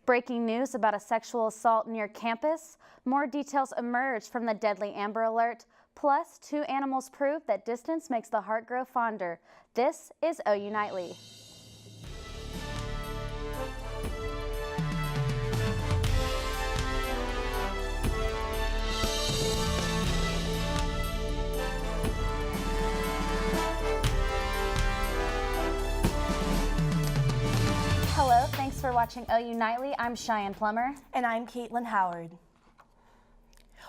Breaking news about a sexual assault near campus. More details emerge from the deadly Amber Alert. Plus, 2 animals prove that distance makes the heart grow fonder. This is OU Nightly. Hello, thanks for watching OU Nightly. I'm Cheyenne Plummer. And I'm Katelyn Howard.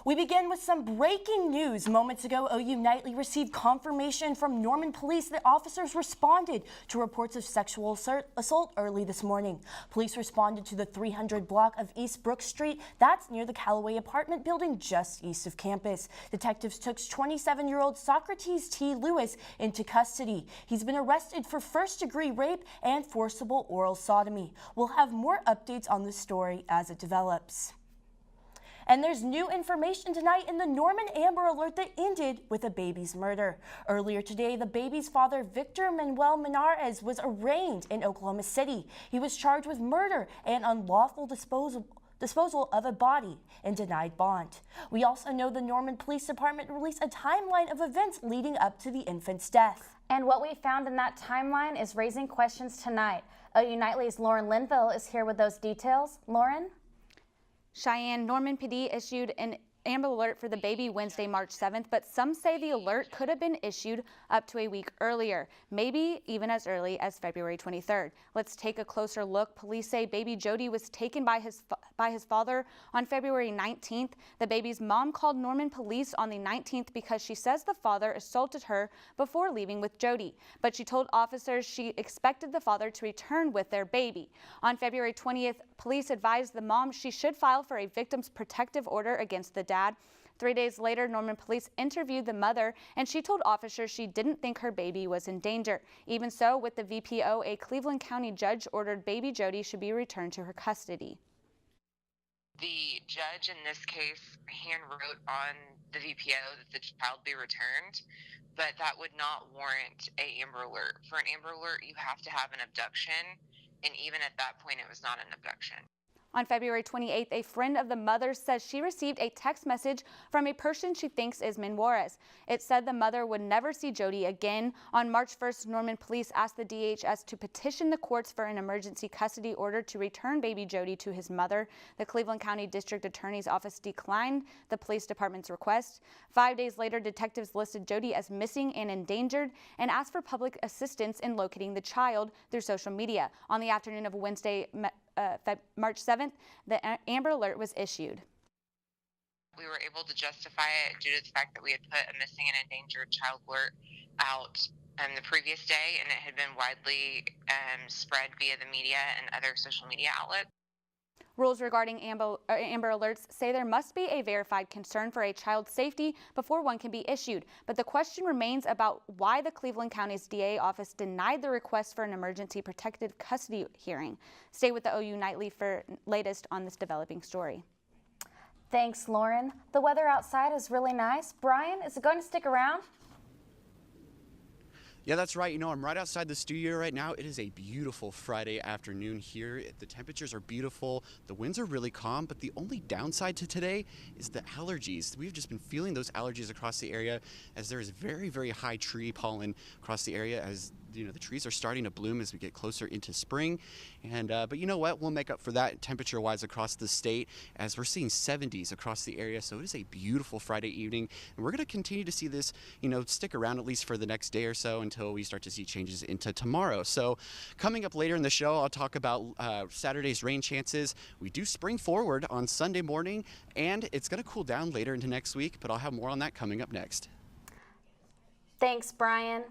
We begin with some breaking news. Moments ago, OU Nightly received confirmation from Norman police that officers responded to reports of sexual assault early this morning. Police responded to the 300 block of East Brooke Street. That's near the Callaway apartment building just east of campus. Detectives took 27-year-old Socrates T. Lewis into custody. He's been arrested for first-degree rape and forcible oral sodomy. We'll have more updates on this story as it develops. And there's new information tonight in the Norman Amber Alert that ended with a baby's murder. Earlier today, the baby's father, Victor Manuel Menares, was arraigned in Oklahoma City. He was charged with murder and unlawful disposal of a body and denied bond. We also know the Norman Police Department released a timeline of events leading up to the infant's death. And what we found in that timeline is raising questions tonight. OU Nightly's Lauren Linville is here with those details. Lauren? Cheyenne, Norman PD issued an Amber Alert for the baby Wednesday, March 7th, but some say the alert could have been issued up to a week earlier, maybe even as early as February 23rd. Let's take a closer look. Police say baby Jody was taken by his father on February 19th. The baby's mom called Norman police on the 19th because she says the father assaulted her before leaving with Jody, but she told officers she expected the father to return with their baby. On February 20th, police advised the mom she should file for a victim's protective order against the dad. 3 days later, Norman police interviewed the mother, and she told officers she didn't think her baby was in danger. Even so, with the VPO, a Cleveland County judge ordered baby Jody should be returned to her custody. The judge in this case handwrote on the VPO that the child be returned, but that would not warrant an Amber Alert. For an Amber Alert, you have to have an abduction, and even at that point, it was not an abduction. On February 28th, a friend of the mother says she received a text message from a person she thinks is Juarez. It said the mother would never see Jody again. On March 1st, Norman police asked the DHS to petition the courts for an emergency custody order to return baby Jody to his mother. The Cleveland County District Attorney's Office declined the police department's request. 5 days later, detectives listed Jody as missing and endangered and asked for public assistance in locating the child through social media. On the afternoon of Wednesday, March 7th, the Amber Alert was issued. We were able to justify it due to the fact that we had put a missing and endangered child alert out the previous day, and it had been widely spread via the media and other social media outlets. Rules regarding Amber Alerts say there must be a verified concern for a child's safety before one can be issued. But the question remains about why the Cleveland County's DA office denied the request for an emergency protective custody hearing. Stay with the OU Nightly for latest on this developing story. Thanks, Lauren. The weather outside is really nice. Brian, is it going to stick around? Yeah, that's right. You know, I'm right outside the studio right now. It is a beautiful Friday afternoon here. The temperatures are beautiful. The winds are really calm, but the only downside to today is the allergies. We've just been feeling those allergies across the area as there is very, very high tree pollen across the area as you know, the trees are starting to bloom as we get closer into spring. And but you know what? We'll make up for that temperature-wise across the state as we're seeing 70s across the area. So it is a beautiful Friday evening, and we're going to continue to see this, you know, stick around at least for the next day or so until we start to see changes into tomorrow. So coming up later in the show, I'll talk about Saturday's rain chances. We do spring forward on Sunday morning, and it's going to cool down later into next week, but I'll have more on that coming up next. Thanks, Brian.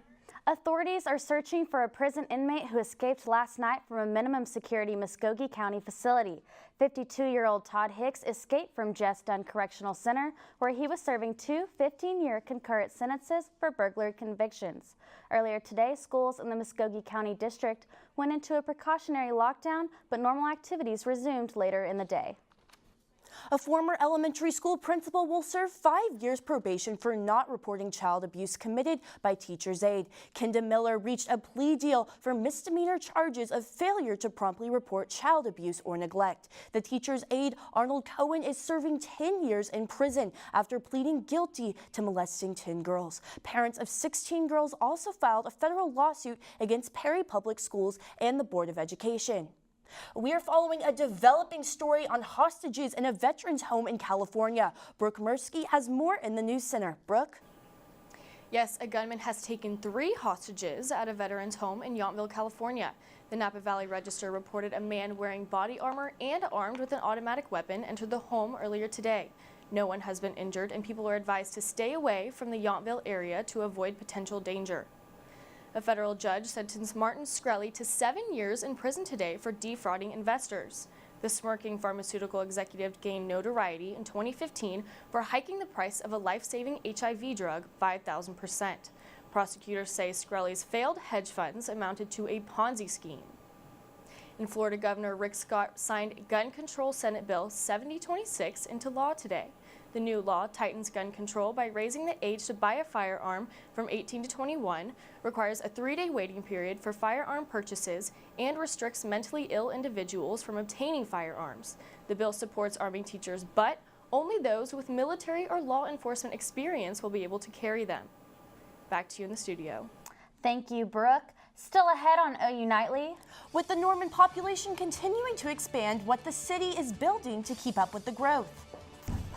Authorities are searching for a prison inmate who escaped last night from a minimum security Muskogee County facility. 52-year-old Todd Hicks escaped from Just Done Correctional Center, where he was serving 2 15-year concurrent sentences for burglary convictions. Earlier today, schools in the Muskogee County District went into a precautionary lockdown, but normal activities resumed later in the day. A former elementary school principal will serve 5 years probation for not reporting child abuse committed by teacher's aide. Kenda Miller reached a plea deal for misdemeanor charges of failure to promptly report child abuse or neglect. The teacher's aide, Arnold Cohen, is serving 10 years in prison after pleading guilty to molesting 10 girls. Parents of 16 girls also filed a federal lawsuit against Perry Public Schools and the Board of Education. We are following a developing story on hostages in a veterans home in California. Brooke Murski has more in the News Center. Brooke? Yes, a gunman has taken 3 hostages at a veterans home in Yountville, California. The Napa Valley Register reported a man wearing body armor and armed with an automatic weapon entered the home earlier today. No one has been injured, and people are advised to stay away from the Yountville area to avoid potential danger. A federal judge sentenced Martin Shkreli to 7 years in prison today for defrauding investors. The smirking pharmaceutical executive gained notoriety in 2015 for hiking the price of a life-saving HIV drug 5,000%. Prosecutors say Shkreli's failed hedge funds amounted to a Ponzi scheme. And Florida Governor Rick Scott signed Gun Control Senate Bill 7026 into law today. The new law tightens gun control by raising the age to buy a firearm from 18 to 21, requires a 3-day waiting period for firearm purchases, and restricts mentally ill individuals from obtaining firearms. The bill supports arming teachers, but only those with military or law enforcement experience will be able to carry them. Back to you in the studio. Thank you, Brooke. Still ahead on OU Nightly. With the Norman population continuing to expand, what the city is building to keep up with the growth.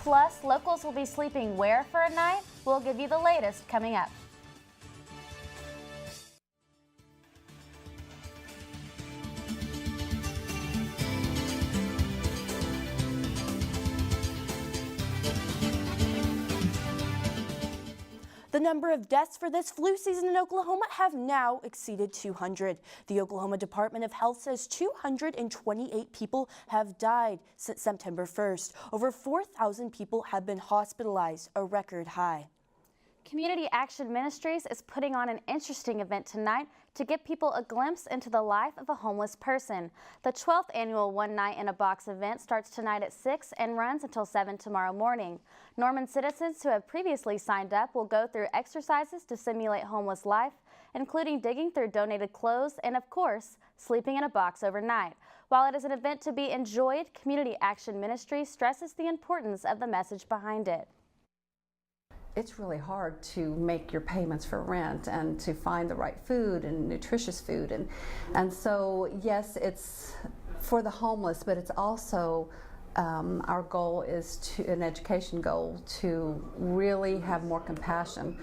Plus, locals will be sleeping where for a night? We'll give you the latest coming up. The number of deaths for this flu season in Oklahoma have now exceeded 200. The Oklahoma Department of Health says 228 people have died since September 1st. Over 4,000 people have been hospitalized, a record high. Community Action Ministries is putting on an interesting event tonight to give people a glimpse into the life of a homeless person. The 12th annual One Night in a Box event starts tonight at 6 and runs until 7 tomorrow morning. Norman citizens who have previously signed up will go through exercises to simulate homeless life, including digging through donated clothes and, of course, sleeping in a box overnight. While it is an event to be enjoyed, Community Action Ministries stresses the importance of the message behind it. It's really hard to make your payments for rent and to find the right food and nutritious food. And so, yes, it's for the homeless, but it's also our goal is an education goal to really have more compassion.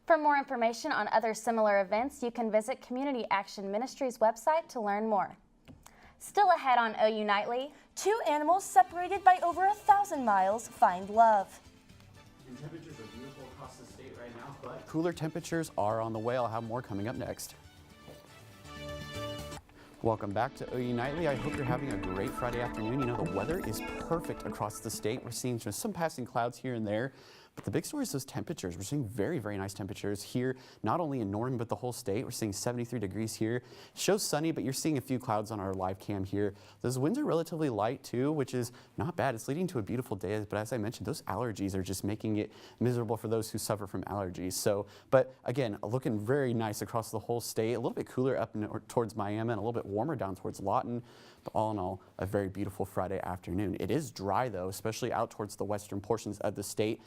For more information on other similar events, you can visit Community Action Ministries' website to learn more. Still ahead on OU Nightly. 2 animals separated by over 1,000 miles find love. And temperatures are beautiful across the state right now, but cooler temperatures are on the way. I'll have more coming up next. Welcome back to OU Nightly. I hope you're having a great Friday afternoon. You know, the weather is perfect across the state. We're seeing just some passing clouds here and there. But the big story is those temperatures. We're seeing very, very nice temperatures here, not only in Norman, but the whole state. We're seeing 73 degrees here. It shows sunny, but you're seeing a few clouds on our live cam here. Those winds are relatively light too, which is not bad. It's leading to a beautiful day, but as I mentioned, those allergies are just making it miserable for those who suffer from allergies. So, but again, looking very nice across the whole state. A little bit cooler up towards Miami and a little bit warmer down towards Lawton. But all in all, a very beautiful Friday afternoon. It is dry though, especially out towards the western portions of the state.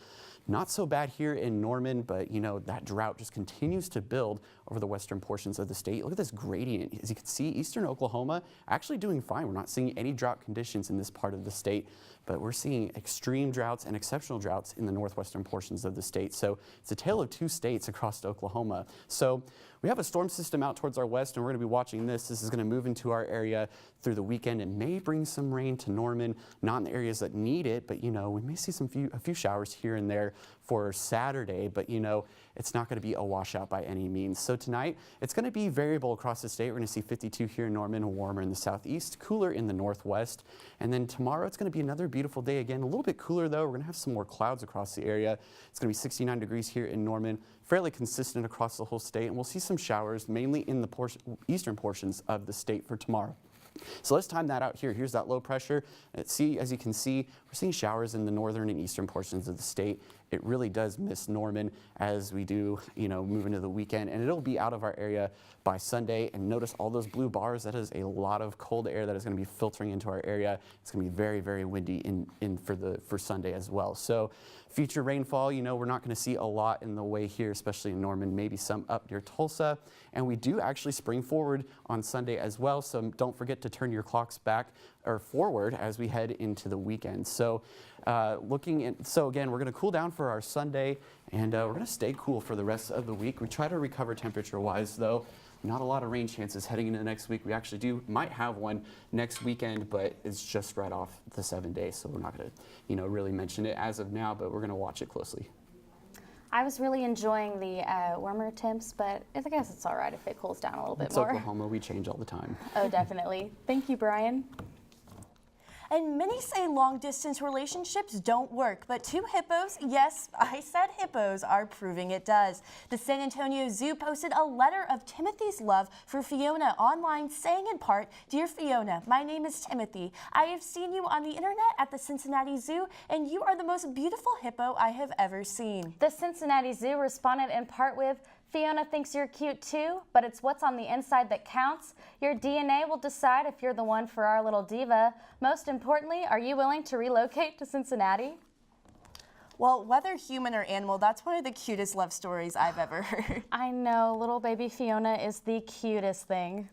Not so bad here in Norman, but you know, that drought just continues to build over the western portions of the state. Look at this gradient. As you can see, eastern Oklahoma actually doing fine. We're not seeing any drought conditions in this part of the state, but we're seeing extreme droughts and exceptional droughts in the northwestern portions of the state. So it's a tale of 2 states across Oklahoma. So we have a storm system out towards our west, and we're going to be watching this. This is going to move into our area through the weekend and may bring some rain to Norman, not in the areas that need it, but you know, we may see a few showers here and there for Saturday, but you know, it's not going to be a washout by any means. So tonight, it's going to be variable across the state. We're going to see 52 here in Norman, warmer in the southeast, cooler in the northwest. And then tomorrow, it's going to be another beautiful day again. A little bit cooler though. We're going to have some more clouds across the area. It's going to be 69 degrees here in Norman, fairly consistent across the whole state. And we'll see some showers, mainly in the eastern portions of the state for tomorrow. So let's time that out here. Here's that low pressure. As you can see, we're seeing showers in the northern and eastern portions of the state. It really does miss Norman as we do, move into the weekend, and it'll be out of our area by Sunday. And notice all those blue bars. That is a lot of cold air that is going to be filtering into our area. It's going to be very, very windy for Sunday as well. So future rainfall, we're not going to see a lot in the way here, especially in Norman, maybe some up near Tulsa. And we do actually spring forward on Sunday as well. So don't forget to turn your clocks back or forward as we head into the weekend. So again, we're going to cool down for our Sunday, and we're going to stay cool for the rest of the week. We try to recover temperature-wise, though. Not a lot of rain chances heading into the next week. We actually might have one next weekend, but it's just right off the 7 days, so we're not going to, really mention it as of now, but we're going to watch it closely. I was really enjoying the warmer temps, but I guess it's all right if it cools down a little bit more. It's Oklahoma. We change all the time. Oh, definitely. Thank you, Brian. And many say long-distance relationships don't work, but two hippos, yes, I said hippos, are proving it does. The San Antonio Zoo posted a letter of Timothy's love for Fiona online, saying in part, "Dear Fiona, my name is Timothy. I have seen you on the internet at the Cincinnati Zoo, and you are the most beautiful hippo I have ever seen." The Cincinnati Zoo responded in part with, "Fiona thinks you're cute too, but it's what's on the inside that counts. Your DNA will decide if you're the one for our little diva. Most importantly, are you willing to relocate to Cincinnati?" Well, whether human or animal, that's one of the cutest love stories I've ever heard. I know, little baby Fiona is the cutest thing.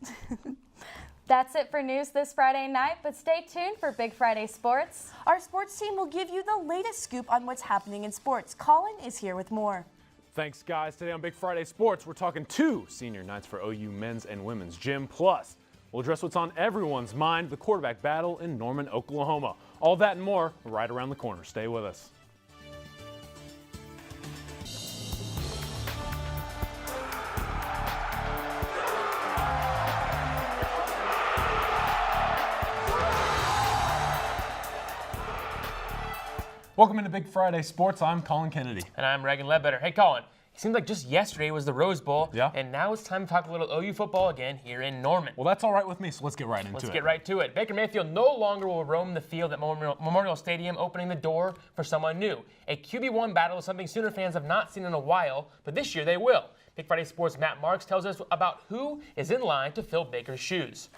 That's it for news this Friday night, but stay tuned for Big Friday Sports. Our sports team will give you the latest scoop on what's happening in sports. Collin is here with more. Thanks, guys. Today on Big Friday Sports, we're talking 2 senior nights for OU men's and women's gym. Plus, we'll address what's on everyone's mind, the quarterback battle in Norman, Oklahoma. All that and more right around the corner. Stay with us. Welcome into Big Friday Sports. I'm Collin Kennedy. And I'm Reagan Ledbetter. Hey, Collin, it seems like just yesterday was the Rose Bowl. Yeah. And now it's time to talk a little OU football again here in Norman. Well, that's all right with me, so let's get right into it. Let's get right to it. Baker Mayfield no longer will roam the field at Memorial Stadium, opening the door for someone new. A QB1 battle is something Sooner fans have not seen in a while, but this year they will. Big Friday Sports' Matt Marks tells us about who is in line to fill Baker's shoes.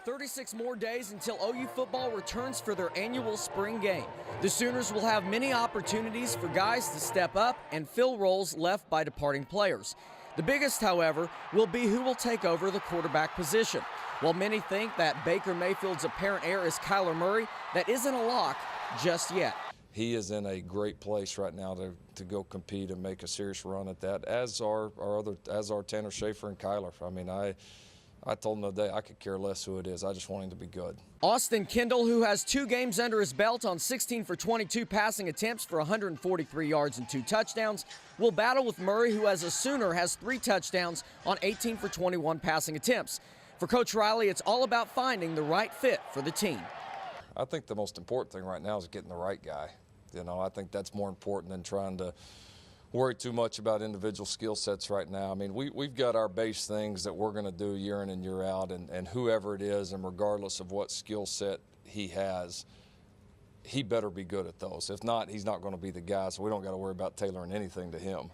36 more days until OU football returns for their annual spring game. The Sooners will have many opportunities for guys to step up and fill roles left by departing players. The biggest, however, will be who will take over the quarterback position. While many think that Baker Mayfield's apparent heir is Kyler Murray, that isn't a lock just yet. He is in a great place right now to go compete and make a serious run at that, as are Tanner Schaefer and Kyler. I mean, I told him today I could care less who it is. I just want him to be good. Austin Kendall, who has 2 games under his belt on 16 for 22 passing attempts for 143 yards and 2 touchdowns, will battle with Murray, who as a Sooner has 3 touchdowns on 18 for 21 passing attempts. For Coach Riley, it's all about finding the right fit for the team. I think the most important thing right now is getting the right guy. I think that's more important than trying to worry too much about individual skill sets right now. I mean, we've got our base things that we're going to do year in and year out, and whoever it is, and regardless of what skill set he has, he better be good at those. If not, he's not going to be the guy, so we don't got to worry about tailoring anything to him.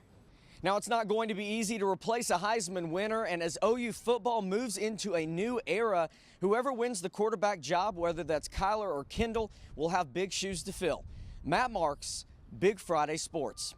Now, it's not going to be easy to replace a Heisman winner, and as OU football moves into a new era, whoever wins the quarterback job, whether that's Kyler or Kendall, will have big shoes to fill. Matt Marks, Big Friday Sports.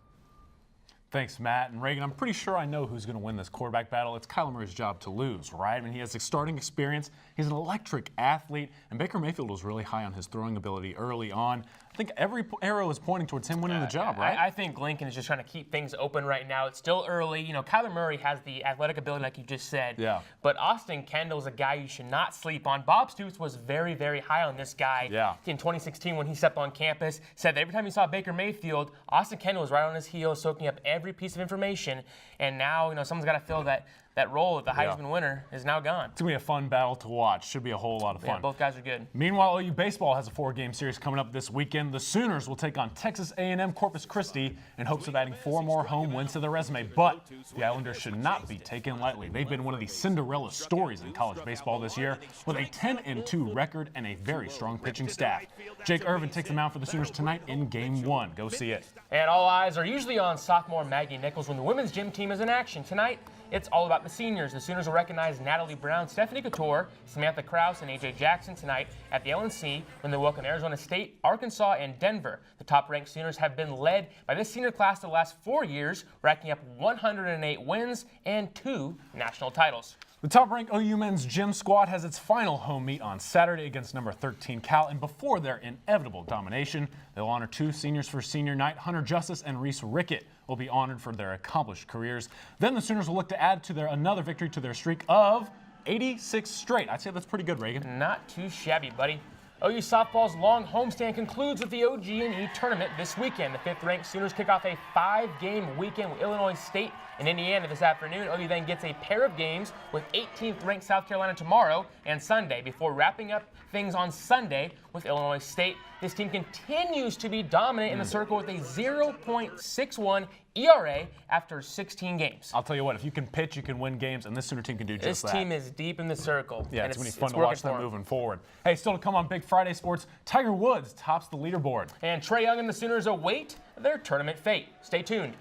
Thanks, Matt. And Reagan, I'm pretty sure I know who's going to win this quarterback battle. It's Kyler Murray's job to lose, right? I mean, he has starting experience. He's an electric athlete, and Baker Mayfield was really high on his throwing ability early on. I think every arrow is pointing towards him winning the job, right? I think Lincoln is just trying to keep things open right now. It's still early. Kyler Murray has the athletic ability, like you just said. Yeah. But Austin Kendall is a guy you should not sleep on. Bob Stoops was very, very high on this guy in 2016 when he stepped on campus. Said that every time he saw Baker Mayfield, Austin Kendall was right on his heels, soaking up every piece of information. And now, someone's got to fill that that role of the Heisman winner is now gone. It's going to be a fun battle to watch. Should be a whole lot of fun. Yeah, both guys are good. Meanwhile, OU baseball has a 4-game series coming up this weekend. The Sooners will take on Texas A&M Corpus Christi in hopes of adding 4 more home wins to their resume. But the Islanders should not be taken lightly. They've been one of the Cinderella stories in college baseball this year with a 10-2 record and a very strong pitching staff. Jake Irvin takes them out for the Sooners tonight in Game 1. Go see it. And all eyes are usually on sophomore Maggie Nichols when the women's gym team is in action. Tonight, it's all about the seniors. The Sooners will recognize Natalie Brown, Stephanie Couture, Samantha Krause, and A.J. Jackson tonight at the LNC when they welcome Arizona State, Arkansas, and Denver. The top-ranked Sooners have been led by this senior class the last 4 years, racking up 108 wins and 2 national titles. The top-ranked OU men's gym squad has its final home meet on Saturday against number 13 Cal, and before their inevitable domination, they'll honor 2 seniors for senior night. Hunter Justice and Reese Rickett will be honored for their accomplished careers. Then the Sooners will look to add to another victory to their streak of 86 straight. I'd say that's pretty good, Reagan. Not too shabby, buddy. OU softball's long homestand concludes with the OG&E tournament this weekend. The 5th-ranked Sooners kick off a 5-game weekend with Illinois State and Indiana this afternoon. OU then gets a pair of games with 18th-ranked South Carolina tomorrow and Sunday before wrapping up things on Sunday with Illinois State. This team continues to be dominant in the circle with a 0.61 ERA after 16 games. I'll tell you what, if you can pitch, you can win games, and this Sooner team can do just that. This team is deep in the circle. Yeah, it's going to be fun to watch them moving forward. Hey, still to come on Big Friday Sports, Tiger Woods tops the leaderboard. And Trae Young and the Sooners await their tournament fate. Stay tuned.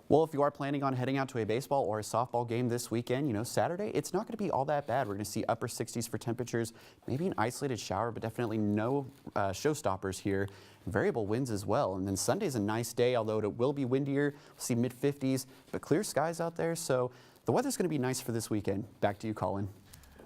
Well, if you are planning on heading out to a baseball or a softball game this weekend, Saturday, it's not going to be all that bad. We're going to see upper 60s for temperatures, maybe an isolated shower, but definitely no showstoppers here. Variable winds as well. And then Sunday's a nice day, although it will be windier. We'll see mid-50s, but clear skies out there. So the weather's going to be nice for this weekend. Back to you, Collin.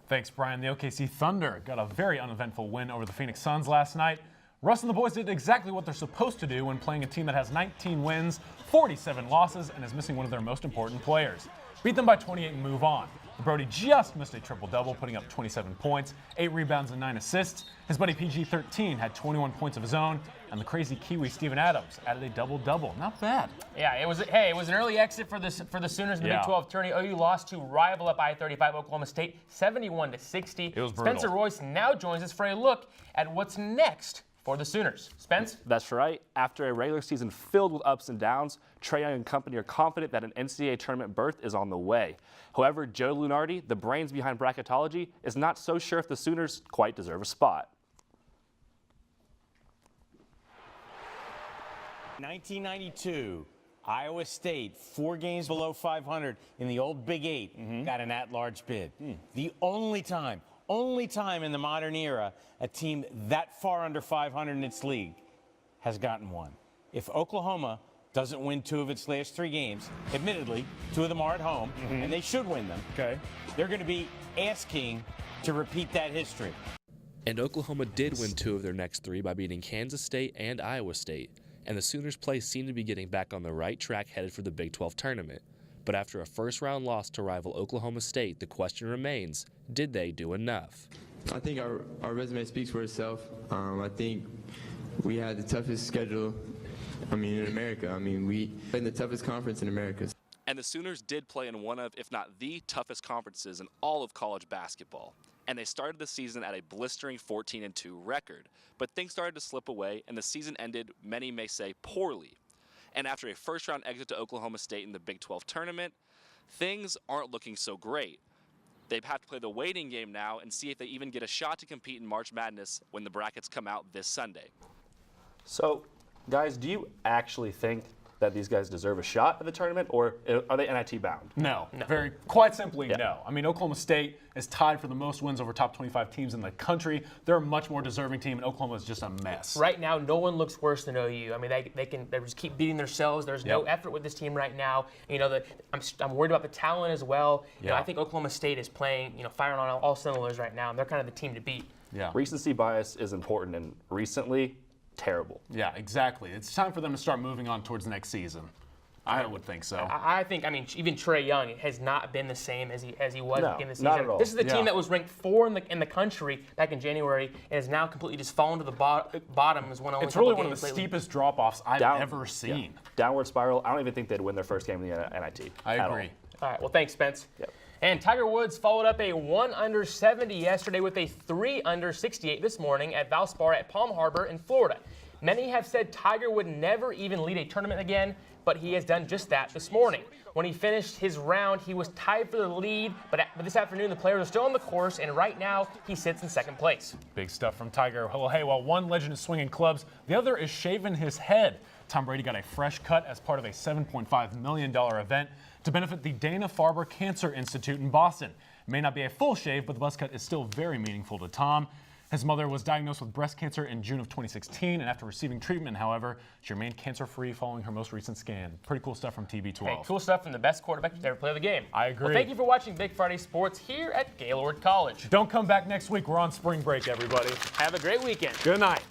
Thanks, Brian. The OKC Thunder got a very uneventful win over the Phoenix Suns last night. Russ and the boys did exactly what they're supposed to do when playing a team that has 19 wins, 47 losses, and is missing one of their most important players. Beat them by 28 and move on. Brody just missed a triple-double, putting up 27 points, 8 rebounds, and 9 assists. His buddy PG-13 had 21 points of his own, and the crazy Kiwi Steven Adams added a double-double. Not bad. Yeah, it was an early exit for the Sooners in the Big 12 tourney. OU lost to rival up I-35 Oklahoma State, 71-60. It was brutal. Spencer Royce now joins us for a look at what's next for the Sooners. Spence? That's right. After a regular season filled with ups and downs, Trae Young and company are confident that an NCAA tournament berth is on the way. However, Joe Lunardi, the brains behind bracketology, is not so sure if the Sooners quite deserve a spot. 1992, Iowa State, 4 games below 500 in the old Big 8, got an at-large bid. The only time in the modern era a team that far under 500 in its league has gotten one. If Oklahoma doesn't win 2 of its last 3 games, admittedly, 2 of them are at home, and they should win them, they're going to be asking to repeat that history. And Oklahoma did win 2 of their next 3 by beating Kansas State and Iowa State, and the Sooners' play seemed to be getting back on the right track headed for the Big 12 tournament. But after a first-round loss to rival Oklahoma State, the question remains, did they do enough? I think our resume speaks for itself. I think we had the toughest schedule, in America. We played in the toughest conference in America. And the Sooners did play in one of, if not the toughest conferences in all of college basketball. And they started the season at a blistering 14-2 record. But things started to slip away, and the season ended, many may say, poorly. And after a first-round exit to Oklahoma State in the Big 12 tournament, things aren't looking so great. They have to play the waiting game now and see if they even get a shot to compete in March Madness when the brackets come out this Sunday. So, guys, do you actually think that these guys deserve a shot at the tournament, or are they NIT bound? No. Very quite simply no. Oklahoma State is tied for the most wins over top 25 teams in the country. They're a much more deserving team, and Oklahoma is just a mess. Right now, no one looks worse than OU. They just keep beating themselves. There's no effort with this team right now. I'm worried about the talent as well. I think Oklahoma State is playing, firing on all cylinders right now, and they're kind of the team to beat. Yeah. Recency bias is important, and recently, terrible. Yeah, exactly. It's time for them to start moving on towards next season. I would think so. I think, even Trae Young has not been the same as he was No, in the season. not at all. This is the Yeah. team that was ranked 4 in the country back in January and has now completely just fallen to the bottom. As one It's really one of the steepest drop-offs I've ever seen. Yeah. Downward spiral. I don't even think they'd win their first game in the NIT. I agree. All right, well, thanks, Spence. Yep. And Tiger Woods followed up a 1 under 70 yesterday with a 3 under 68 this morning at Valspar at Palm Harbor in Florida. Many have said Tiger would never even lead a tournament again, but he has done just that this morning. When he finished his round, he was tied for the lead, but this afternoon the players are still on the course, and right now he sits in second place. Big stuff from Tiger. Well, hey, while one legend is swinging clubs, the other is shaving his head. Tom Brady got a fresh cut as part of a $7.5 million event to benefit the Dana-Farber Cancer Institute in Boston. It may not be a full shave, but the buzz cut is still very meaningful to Tom. His mother was diagnosed with breast cancer in June of 2016, and after receiving treatment, however, she remained cancer-free following her most recent scan. Pretty cool stuff from TB12. Hey, cool stuff from the best quarterback to ever play the game. I agree. Well, thank you for watching Big Friday Sports here at Gaylord College. Don't come back next week. We're on spring break, everybody. Have a great weekend. Good night.